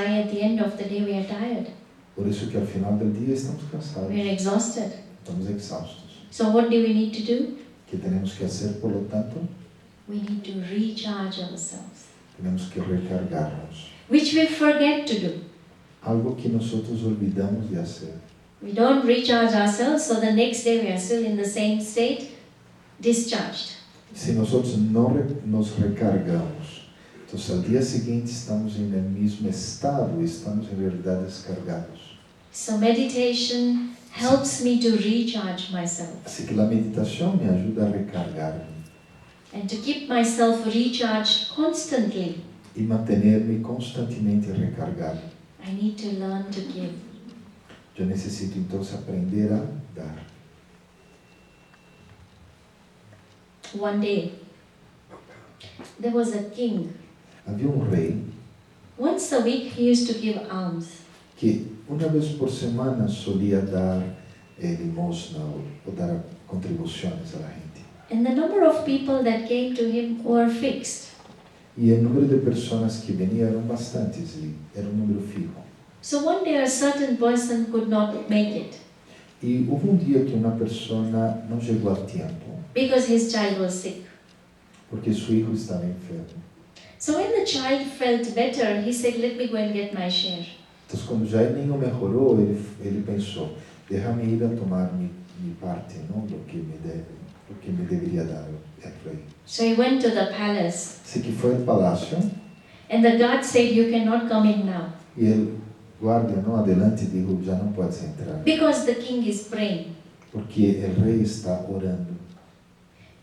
why at the end of the day we are tired. Por isso que ao final do dia estamos cansados, We are exhausted. estamos exaustos. So what do we need to do? Que tenemos que hacer, por lo tanto, We need to recharge ourselves, tenemos que recargarnos. which we forget to do. Algo que nosotros olvidamos de hacer. We don't recharge ourselves, so the next day we are still in the same state, discharged. Se nosotros no nos recargamos, entonces al día siguiente estamos en el mismo estado y estamos en realidad descargados. So meditation helps me to recharge myself Así que la meditación me ayuda a recargarme and to keep myself recharged constantly. y mantenerme constantemente recargado. I need to learn to give. Yo necesito entonces aprender a dar. One day, there was a king. Havia rei Once a week he used to give alms. que uma vez por semana solía dar limosna ou dar contribuições a la gente. And the number of people that came to him were fixed. E o número de pessoas que veniam eram bastantes e era um número fijo. So one day a certain person could not make it E houve dia que uma pessoa não chegou a tempo because his child was sick. porque seu filho estava enfermo. So when the child felt better, he said, let me go and get my share. Então, quando já ele melhorou, ele pensou, deixa-me ir a tomar minha parte, não do que me deveria dar o rei. So he went to the palace Assim que foi ao palácio and the guard said, you cannot come in now e ele guarda não adelante e digo, já não pode entrar because the king is praying. porque o rei está orando.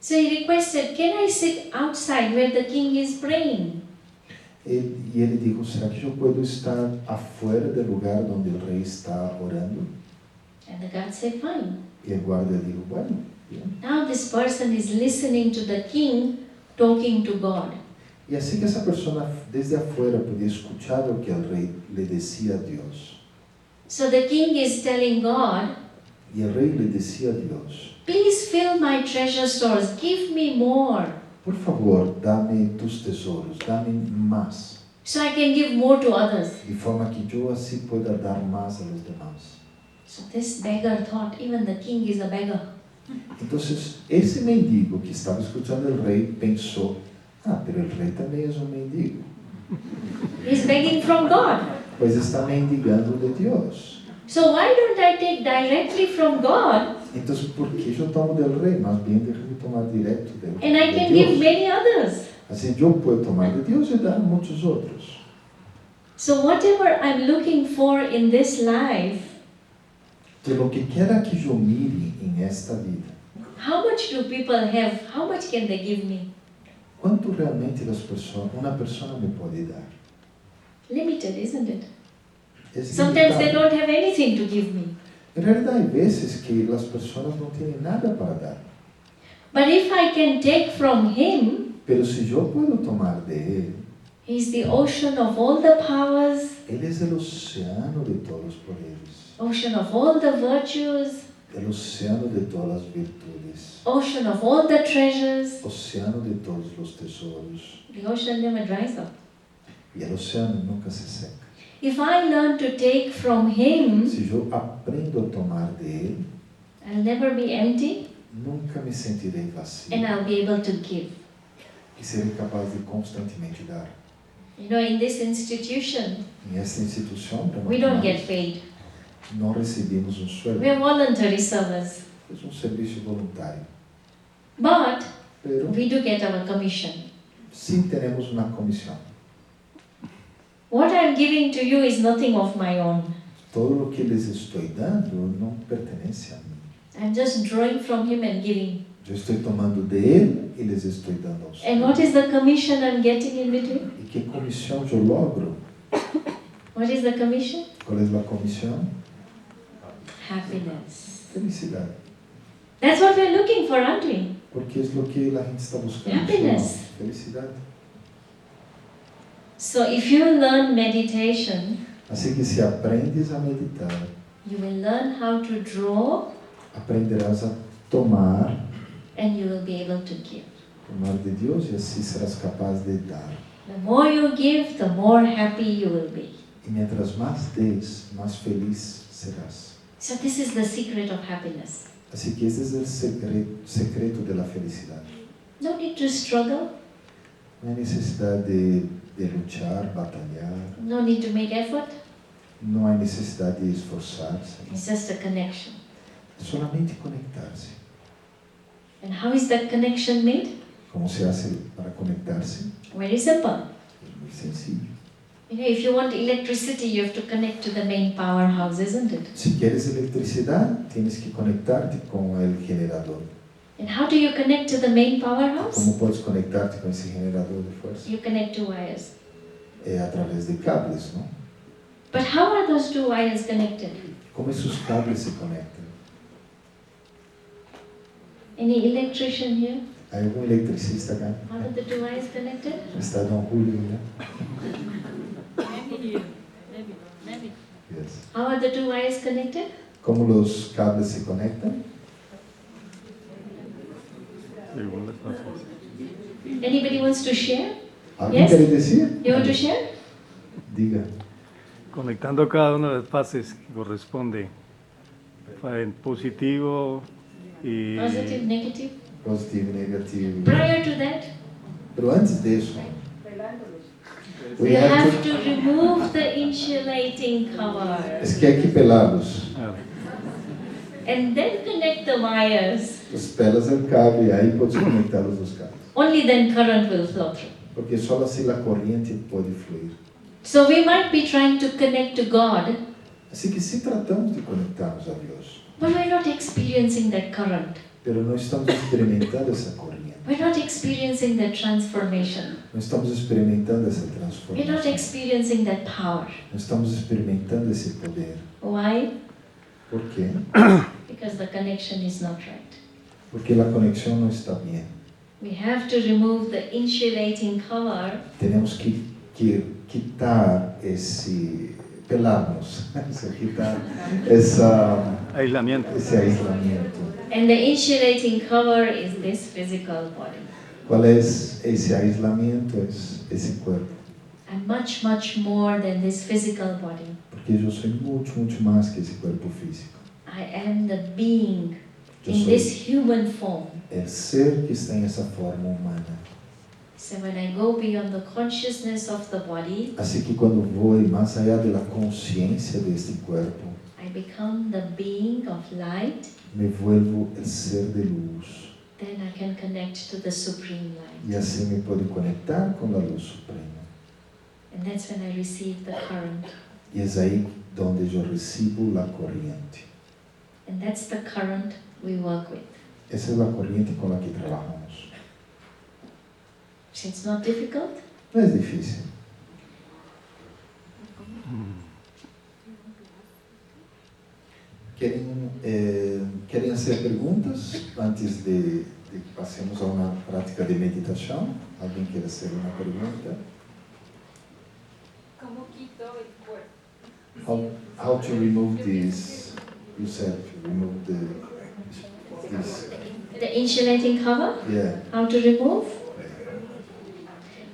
So he requested, can I sit outside where the king is praying? E ele dijo, será que eu posso estar afuera do lugar onde o rei está orando? And the guard said, fine. E o guarda dijo, bueno, bien. Now this person is listening to the king talking to God. E assim que essa pessoa desde afuera podia escuchar o que o rei lhe dizia a Deus. So the king is telling God, E o rei lhe dizia a Deus, please fill my treasure stores, give me more, por favor, dá-me tus tesouros, dá-me mais, so I can give more to others. de forma que eu assim pueda dar mais a los demás. So this beggar thought, even the king is a beggar. Então, esse mendigo que estava escutando o rei pensou, mas o rei também é mendigo, He's begging from God. pois está mendigando de Deus. So why don't I take directly from God Então, por que eu tomo do rei? Mas bem, deixa-me tomar direto de and I can Deus. give many others? Assim, eu posso tomar de Deus e dar a muitos outros. So whatever I'm looking for in this life, Pelo que quer que eu mire em esta vida, how much do people have? How much can they give me? quanto realmente uma pessoa me pode dar? Limited, isn't it? É Sometimes they limitado. don't have anything to give me. Em realidade, há vezes que as pessoas não têm nada para dar. But if I can take from Him, Pero se eu posso tomar de Ele, He's the ocean of all the powers, Ele é o oceano de todos os poderes, ocean of all the virtues, o oceano de todas as virtudes, ocean of all the treasures. oceano de todos os tesouros. The ocean never dries up. E o oceano nunca se seca. If I learn to take from Him, Se eu aprendo a tomar de Ele, I'll never be empty nunca me sentirei vazio and I'll be able to give. e serei capaz de constantemente dar. You know, in this institution, Em esta instituição, we don't get paid. não recebemos sueldo, We're voluntary servers. é serviço voluntário. But Pero we do get our commission. sim temos uma comissão. What I'm giving to you is nothing of my own. Todo o que lhes estou dando não pertence a mim. I'm just drawing from Him and giving. Eu estou tomando de Ele e lhes estou dando aos And what is the commission I'm getting in between? E que comissão eu logro? What is the commission? Qual é a comissão? Happiness. Felicidade. That's what we're looking for, aren't we? Porque é o que a gente está buscando. Happiness. Felicidade. So if you learn meditation, Assim que se aprendes a meditar, you will learn how to draw aprenderás a tomar and you will be able to give. de Deus e assim serás capaz de dar. The more you give, the more happy you will be. Y mientras más des, más feliz serás. So this is the secret of happiness. Así que ese es el secreto de la felicidad. No need to struggle, No hay necesidad de luchar, batallar. no need to make effort. No hay necesidad de esforzarse. It's just a connection. Solamente conectarse. And how is that connection made? ¿Cómo se hace para conectarse? Very simple. Es muy sencillo. You know, if you want electricity, you have to connect to the main powerhouse, isn't it? Si quieres electricidad, tienes que conectarte con el generador. And how do you connect to the main powerhouse? ¿Cómo puedes conectarte con ese generador de fuerza? You connect to wires. A través de cables, ¿no? But how are those two wires connected? ¿Cómo esos cables se conectan? Any electrician here? ¿Hay algún electricista acá? How are the two wires connected? ¿Está Don Julio ya? Maybe. Yes. How are the two wires connected? ¿Cómo los cables se conectan? Según las fases. Anybody wants to share? ¿Alguien Yes. quiere decir? You want to share? Diga. Conectando cada una de las fases que corresponde. En positivo y Positive, negative. Positivo, negativo. Prior to that, Pero antes de eso, we you have have to- to remove the insulating cover es que hay que pelarlos. ah, and then connect the wires. Los pelas el cable y ahí puedes conectar los dos cables. Only then current will flow through. Porque solo así la corriente puede fluir. So we might be trying to connect to God, Así que sí tratamos de conectarnos a Dios, but we're not experiencing that current. pero no estamos experimentando esa corriente. We're not experiencing that transformation. No estamos experimentando esa We're not transformación. experiencing that power. No estamos experimentando ese poder. Why? ¿Por qué? Because the connection is not right. Porque la conexión no está bien. We have to remove the insulating cover Tenemos que quitar pelarnos, quitar aislamiento. ese aislamiento. and the insulating cover is this physical body. ¿Cuál es ese aislamiento? Es ese cuerpo. I'm much, much more than this physical body. Porque yo soy mucho, mucho más que ese cuerpo físico. I am the being Yo in soy this human form. el ser que está en esa forma humana. So when I go beyond the consciousness of the body, Así que cuando voy más allá de la conciencia de este cuerpo, I become the being of light. me vuelvo el ser de luz. Then I can connect to the supreme Y light. así me puedo conectar con la luz suprema. And that's when I receive the current. Y es ahí donde yo recibo la corriente. And that's the current we work with. Esa es la corriente con la que trabajamos. So it's not difficult. No es difícil. ¿Quieren hacer preguntas antes de que pasemos a una práctica de meditación? ¿Alguien quiere hacer una pregunta? ¿Cómo quito el cuerpo? How to remove this? You said to remove this. The insulating cover, Yeah. how to remove?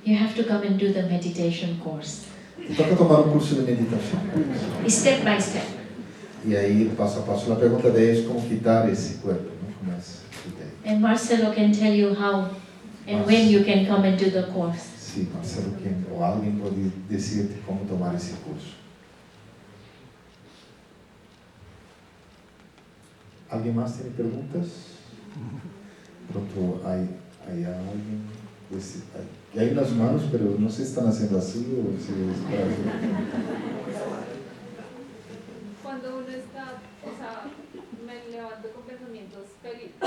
You have to come and do the meditation course. Te toca tomar un curso de meditación. Step by step. Y ahí, paso a paso, la pregunta de es cómo quitar ese cuerpo, ¿no? ¿Cómo es? And Marcelo can tell you how and when you can come and do the course. Sí, Marcelo, o alguien puede decirte cómo tomar ese curso. ¿Alguien más tiene preguntas? Pronto hay alguien. Hay unas manos, pero no sé si están haciendo así o si es para... Cuando uno está, o sea, me levanto con pensamientos felices,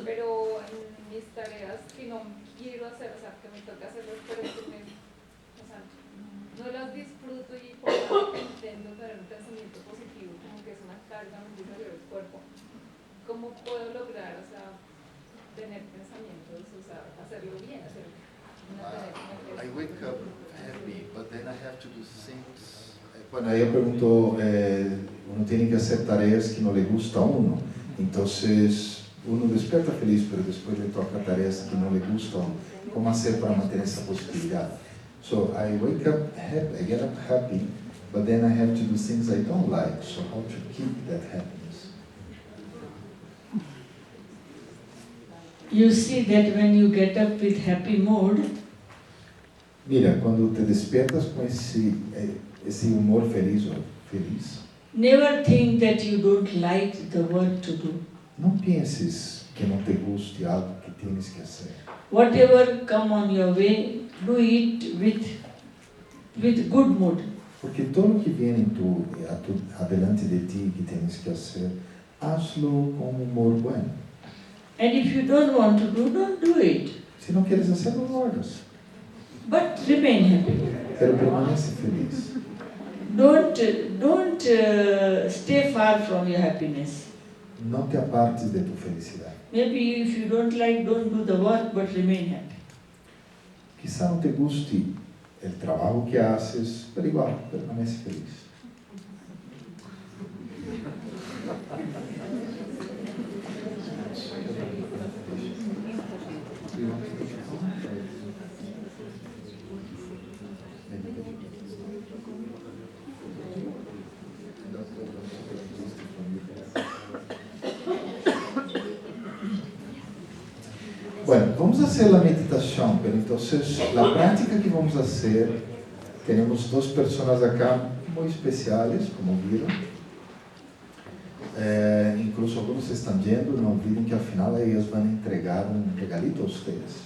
pero en mis tareas que no quiero hacer, o sea, que me toca hacerlas, pero que o sea, no las disfruto y por eso intento tener un pensamiento positivo, como que es una carga muy difícil del cuerpo. ¿Cómo puedo lograr, o sea, tener pensamientos, o sea, hacerlo bien, hacer una tarea que me I gusta? wake up happy, but then I have to do things. Bueno, ella preguntó, uno tiene que hacer tareas que no le gusta a uno. Entonces, uno despierta feliz, pero después le toca tareas que no le gustan. ¿Cómo hacer para mantener esa positividad? So, I wake up happy, I get up happy, but then I have to do things I don't like, so how to keep that happiness? You see that when you get up with happy mood, Mira, quando te despiertas com esse humor feliz, never think that you don't like the work to do. não penses que não te guste algo que tienes que hacer. Whatever come on your way, do it with good mood. Porque todo que viene adelante de ti que tienes que hacer, hazlo com humor bueno. And if you don't want to do, don't do it. Se não queres hacer, não lo hagas. But remain happy. Pero permanece feliz. Don't stay far from your happiness. Não te apartes de tu felicidade. Maybe if you don't like, don't do the work, but remain happy. Quizá não te guste o trabalho que haces, pero igual, permanece feliz. Bueno, vamos a hacer la meditación, pero entonces la práctica que vamos a hacer, tenemos dos personas acá muy especiales, como vieron. Incluso algunos están yendo, no olviden que al final ellos van a entregar un regalito a ustedes.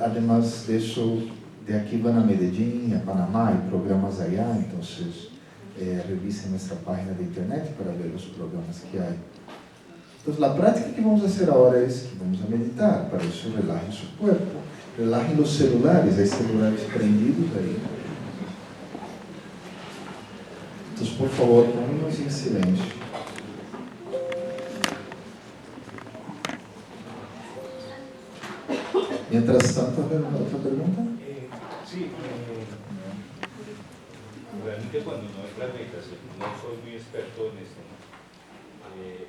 Además de eso, de aquí van a Medellín, a Panamá, hay programas allá, entonces revisen nuestra página de internet para ver los programas que hay. Entonces, la práctica que vamos a hacer ahora es que vamos a meditar. Para eso, relajen su cuerpo. Relajen los celulares. Hay celulares prendidos ahí. Entonces, por favor, ponemos en silencio. Mientras tanto, ¿hay alguna otra pregunta? Sí, realmente cuando no es la meditación, no soy muy experto en esto, ¿no?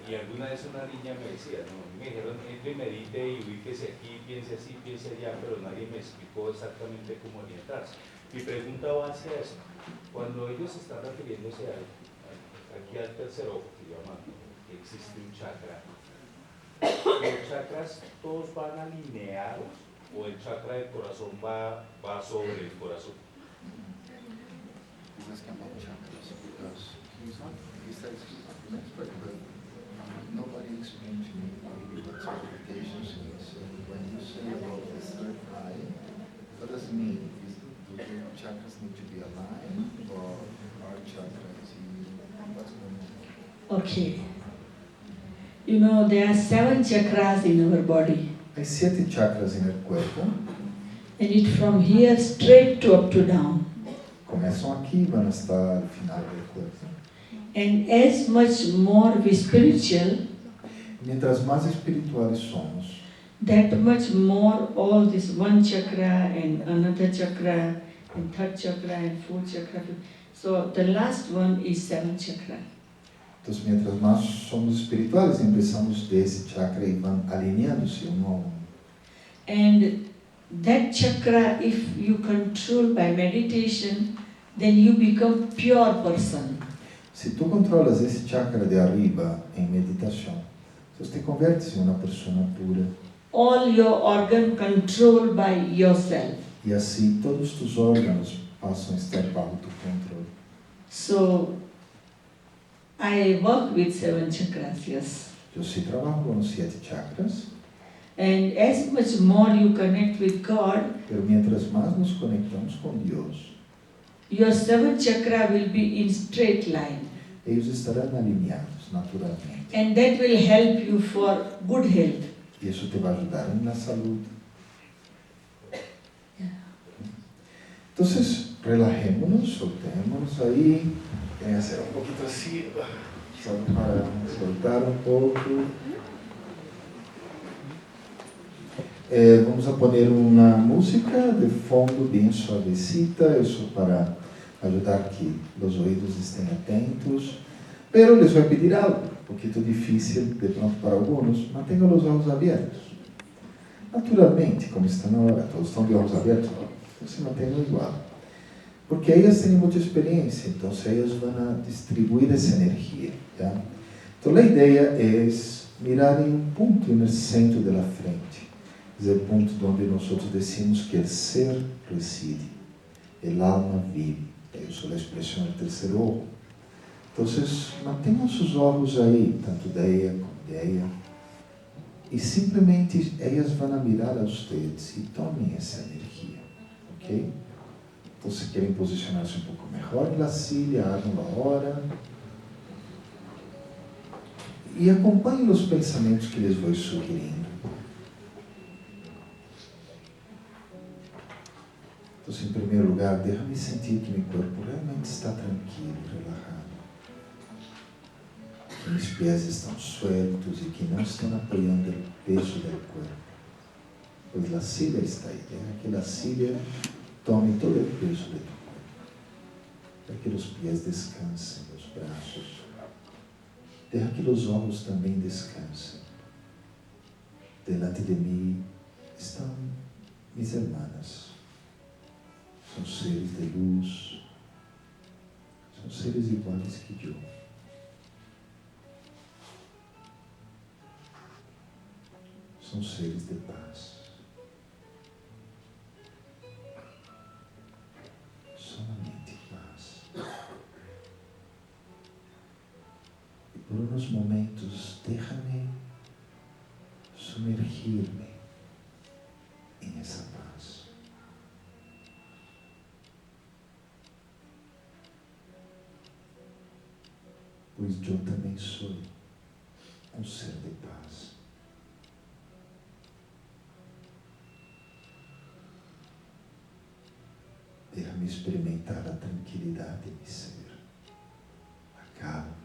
Y alguna vez una niña me decía, ¿no? Me dijeron, entre y medite y ubíquese aquí, piense así, piense allá, pero nadie me explicó exactamente cómo orientarse. Mi pregunta va hacia eso. Cuando ellos están refiriéndose aquí al tercer ojo que llaman, que existe un chakra, ¿los chakras todos van alineados o el chakra del corazón va sobre el corazón? Nobody explained to me what certification means. When you say about the third eye, what does it mean? Do the chakras need to be aligned, or are chakras? What's going on? Okay. You know, there are 7 chakras in our body. Hay 7 chakras en el cuerpo. And it from here straight to up to down. Começam aqui e vão estar al final del cuerpo. And as much more we spiritual, Mientras más espirituales somos, that much more all this one chakra and another chakra and third chakra and fourth chakra. So the last one is 7 chakra. entonces mientras más somos espirituales, empezamos desse chakra e vão alinhando-se um a um. And that chakra, if you control by meditation, then you become pure person. Se tu controlas esse chakra de arriba em meditação, você te convertes em uma pessoa pura. All your organ controlled by yourself. E assim todos os órgãos passam a estar bajo tu controle. So I work with 7 chakras, yes. Eu sim trabalho com os 7 chakras, And as much more you connect with God, pero mientras mais nos conectamos com Deus, your 7th chakra will be in straight line. eles estarão alinhados naturalmente. And that will help you for good health. E isso te vai ajudar na saúde. Então, relajémonos, soltemos aí. Tem que ser um pouquinho assim, só para soltar um pouco. Vamos a poner uma música de fundo bem suavecita, isso para ajudar que os ouvidos estejam atentos. Pero les vou pedir algo, um pouquinho difícil de pronto para alguns, mantenham os olhos abertos. Naturalmente, como estão agora, todos estão de olhos abertos, se mantenham igual. Porque ellas tienen mucha experiencia, entonces ellos van a distribuir esa energía. ¿Ya? Entonces la idea es mirar en un punto en el centro de la frente. Es el punto donde nosotros decimos que el ser reside, el alma vive. Yo uso la expresión del tercer ojo. Entonces, mantengan sus ojos ahí, tanto de ella como de ella. Y simplemente ellas van a mirar a ustedes y tomen esa energía. ¿Ok? Entonces, si quieren posicionarse un poco mejor en la silla, háganlo ahora. Y acompanhem os pensamentos que les vou sugerindo. Então, em primeiro lugar, deixa-me sentir que meu corpo realmente está tranquilo, relajado. Que meus pés estão sueltos e que não estão apoiando o peso do corpo. Pois a silla está aí. Deixa que a silla tome todo o peso do corpo. Deixa que os pés descansem, os braços. Deixa que os olhos também descansem. Delante de mim estão minhas irmãs. São seres de luz. São seres iguais que eu. São seres de paz. Solamente paz. E por uns momentos, deixa-me sumergir-me em essa paz. Pois eu também sou um ser de paz. Deixa-me experimentar a tranquilidade de meu ser, a calma,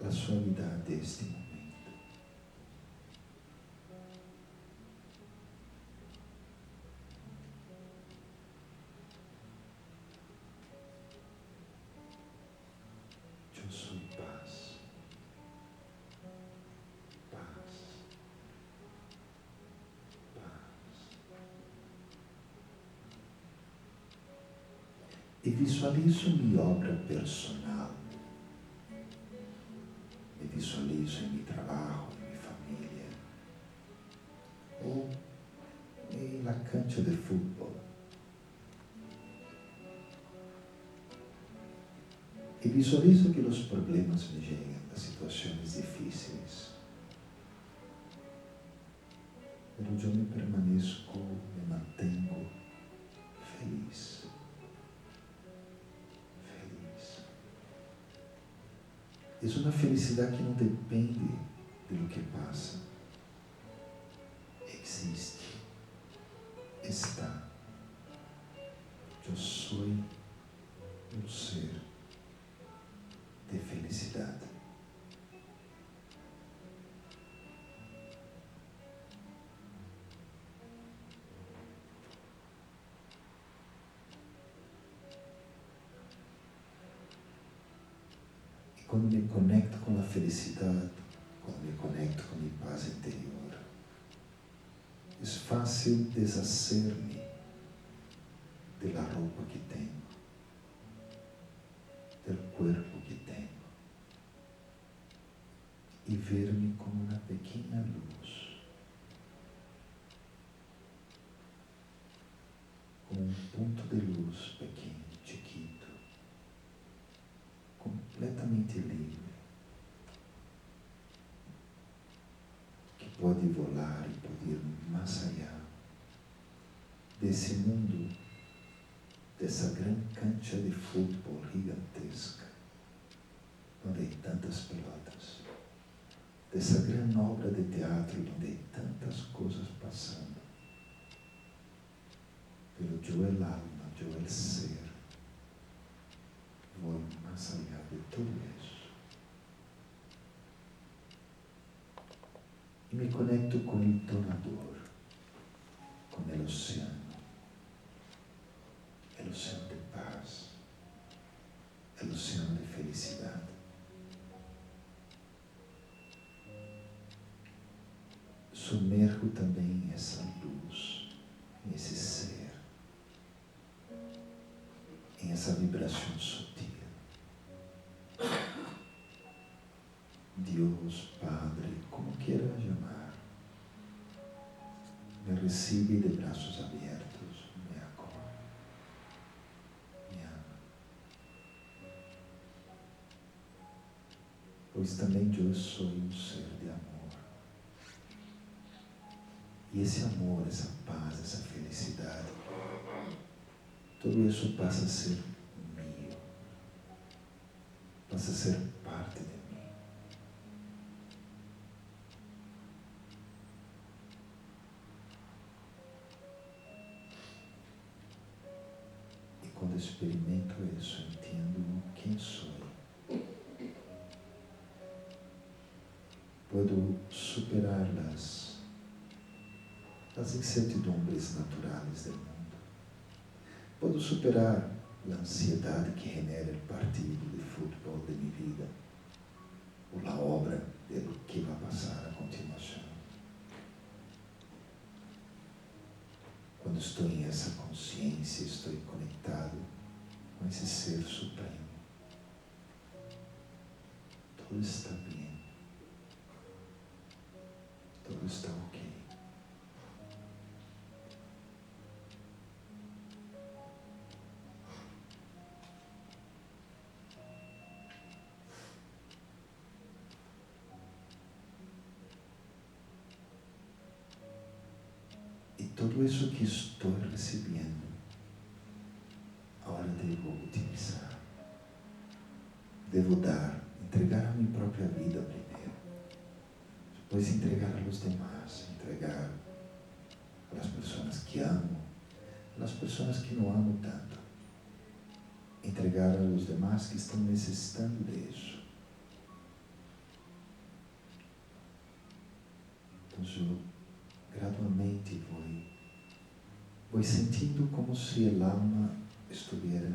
a suavidade deste momento. Eu sou paz. Paz. E visualizo minha obra personal. Me visualizo em meu trabalho, em minha família. Ou em la cancha de futebol. E visualizo que os problemas me chegam, as situações difíceis. Mas eu me permaneço, me mantenho feliz. É uma felicidade que não depende do que passa. Existe. Está. Eu sou um ser de felicidade. Quando me conecto com a felicidade, quando me conecto com a minha paz interior, é fácil deshacer-me da roupa que tenho, do corpo que tenho, e ver-me como uma pequena luz, como um ponto de luz pequeno, chiquito, completamente livre, que pode voar e pode ir mais allá desse mundo, dessa grande cancha de futebol gigantesca, onde há tantas pelotas, dessa grande obra de teatro, onde há tantas coisas passando. Pero eu el alma, eu el ser, vou mais allá de tudo isso. E me conecto com o donador, com o oceano de paz, o oceano de felicidade. Sumerjo também essa luz, esse ser, essa vibração sutil. Deus, Padre, como queira chamar, me recibe de braços abertos, me acolhe, me ama. Pois também eu sou um ser de amor. E esse amor, essa paz, essa felicidade, tudo isso passa a ser meu, passa a ser parte de mim. E quando experimento isso, entendo quem sou. Puedo superar as incertidumbres naturais do mundo. Puedo superar a ansiedade que genera o partido de futebol de minha vida, ou a obra de lo que vai passar a continuação. Quando estou em essa consciência, estou conectado com esse ser supremo. Tudo está bem. Tudo está ok. E tudo isso que estou recebendo, agora devo utilizar. Devo dar, entregar a minha própria vida primeiro. Depois entregar a los demás, entregar a las pessoas que amo, a las pessoas que não amo tanto. Entregar a los demás que estão necessitando disso. Então eu gradualmente vou sentindo como se a alma estivesse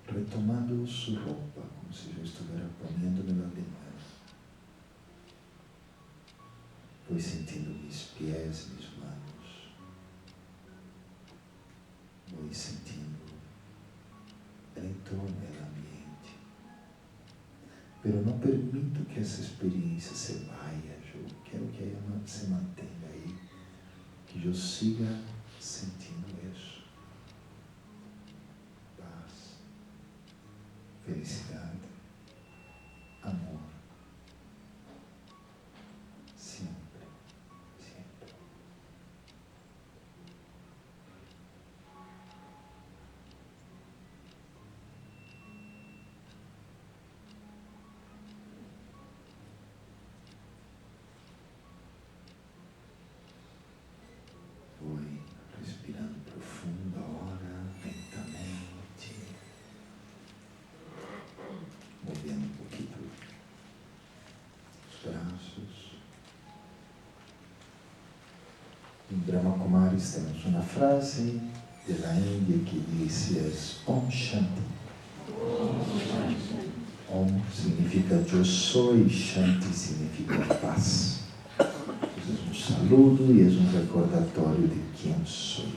retomando sua roupa, como se eu estivesse poniendo-me de nuevo. Vou sentindo mis pés, mis manos. Vou sentindo o entorno do ambiente. Pero não permito que essa experiência se vá. Eu quero que ela se mantenha aí. Que eu siga sentindo isso. Paz, felicidade, amor. Sempre. Fui respirando profundo agora, lentamente, movendo um pouquinho os braços. Em Brahma Kumaris temos uma frase da Índia que diz Om Shanti. Om significa eu sou e Shanti significa paz. É um saludo e é um recordatório de quem sou.